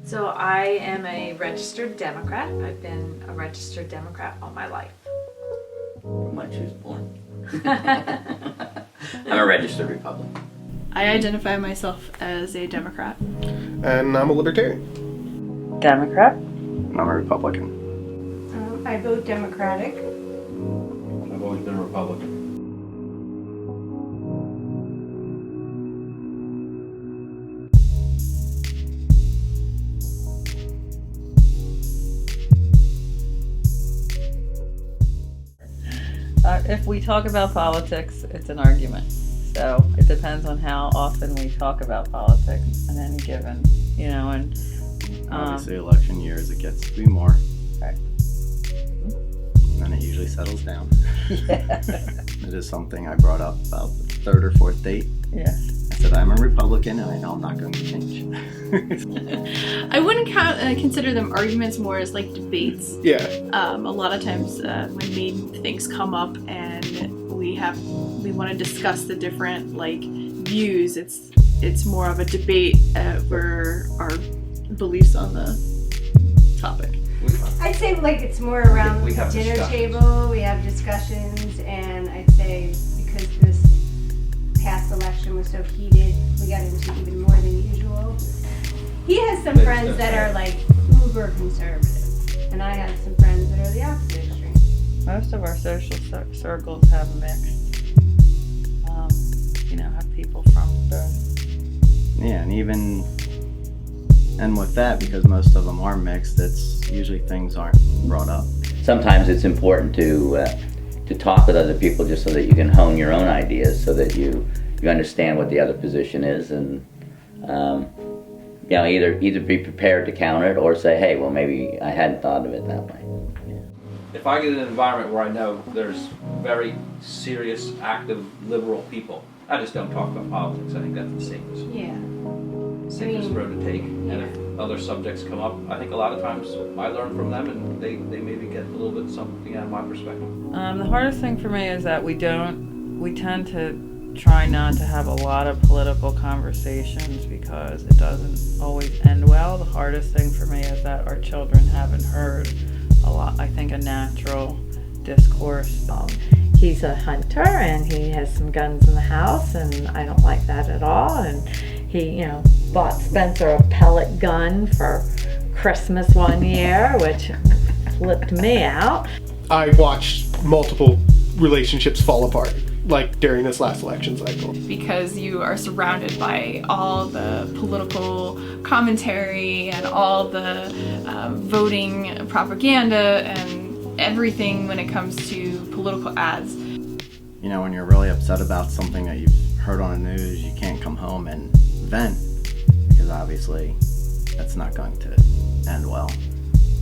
So I am a registered Democrat. I've been a registered Democrat all my life. When she was born. I'm a registered Republican. I identify myself as a Democrat. And I'm a libertarian. Democrat. And I'm a Republican. I vote Democratic. I've always been a Republican. If we talk about politics, it's an argument. So it depends on how often we talk about politics in any given, and Obviously, election years, it gets to be more. Right. And then it usually settles down. Yeah. It is something I brought up about the third or fourth date. Yes. I said, I'm a Republican and I know I'm not going to change. I wouldn't consider them arguments, more as like debates. Yeah. A lot of times when main things come up and we want to discuss the different views, it's more of a debate over our beliefs on the topic. I'd say it's more around We the have dinner discussions. table. We have discussions, and I'd say because this past election was so heated, we got into even more than usual. He has some friends that are uber conservative, and I have some friends that are the opposite extreme. Most of our social circles have mixed. Have people from both. Yeah, and with that, because most of them are mixed, it's usually things aren't brought up. Sometimes it's important to talk with other people just so that you can hone your own ideas, so that you understand what the other position is, and either be prepared to counter it or say, hey, well, maybe I hadn't thought of it that way. If I get in an environment where I know there's very serious, active, liberal people, I just don't talk about politics. I think that's the safest road to take. And if other subjects come up, I think a lot of times I learn from them, and they maybe get a little bit something out of my perspective. The hardest thing for me is that we tend to try not to have a lot of political conversations because it doesn't always end well. The hardest thing for me is that our children haven't heard a natural discourse. He's a hunter and he has some guns in the house, and I don't like that at all. And he, bought Spencer a pellet gun for Christmas one year, which flipped me out. I watched multiple relationships fall apart, during this last election cycle. Because you are surrounded by all the political commentary and all the voting propaganda and everything when it comes to political ads. When you're really upset about something that you've heard on the news, you can't come home and vent, because obviously that's not going to end well.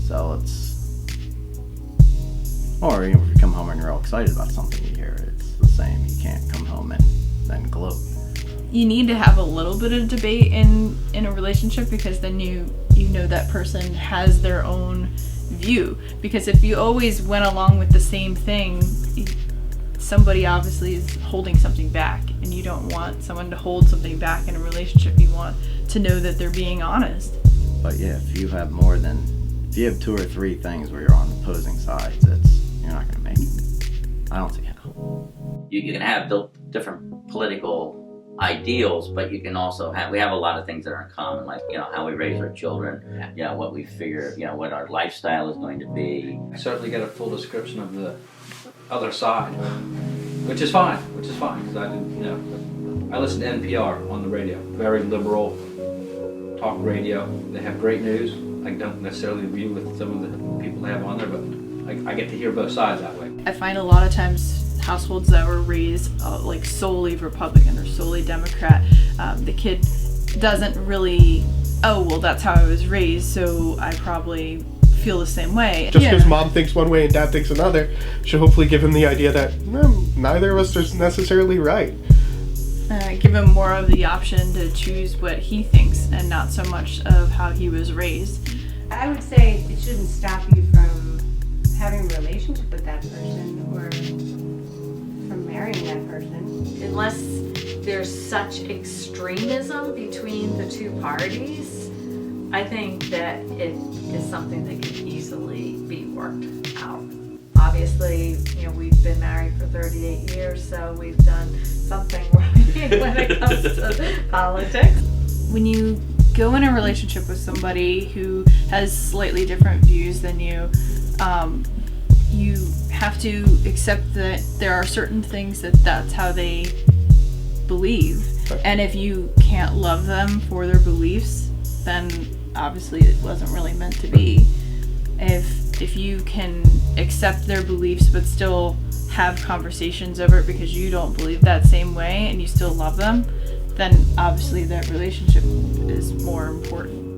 So or even if you come home and you're all excited about something you hear, it's the same. You can't come home and then gloat. You need to have a little bit of debate in a relationship, because then you know that person has their own view. Because if you always went along with the same thing, somebody obviously is holding something back, and you don't want someone to hold something back in a relationship. You want to know that they're being honest. But yeah, if you have two or three things where you're on opposing sides, you're not going to make it. I don't see how. You can have different political ideals, but you can also we have a lot of things that are in common, like how we raise our children, what we figure, what our lifestyle is going to be. I certainly get a full description of the other side, which is fine, because I listen to NPR on the radio, very liberal talk radio. They have great news. I don't necessarily agree with some of the people they have on there, but I get to hear both sides that way. I find a lot of times households that were raised solely Republican or solely Democrat, the kid doesn't really, that's how I was raised, so I probably feel the same way. Just because mom thinks one way and dad thinks another should hopefully give him the idea that neither of us is necessarily right. Give him more of the option to choose what he thinks and not so much of how he was raised. I would say it shouldn't stop you from having a relationship with that person or from marrying that person. Unless there's such extremism between the two parties, I think that it is something that can easily be worked out. Obviously, we've been married for 38 years, so we've done something right when it comes to politics. When you go in a relationship with somebody who has slightly different views than you, you have to accept that there are certain things that's how they believe. And if you can't love them for their beliefs, then obviously it wasn't really meant to be. If you can accept their beliefs but still have conversations over it because you don't believe that same way and you still love them, then obviously that relationship is more important.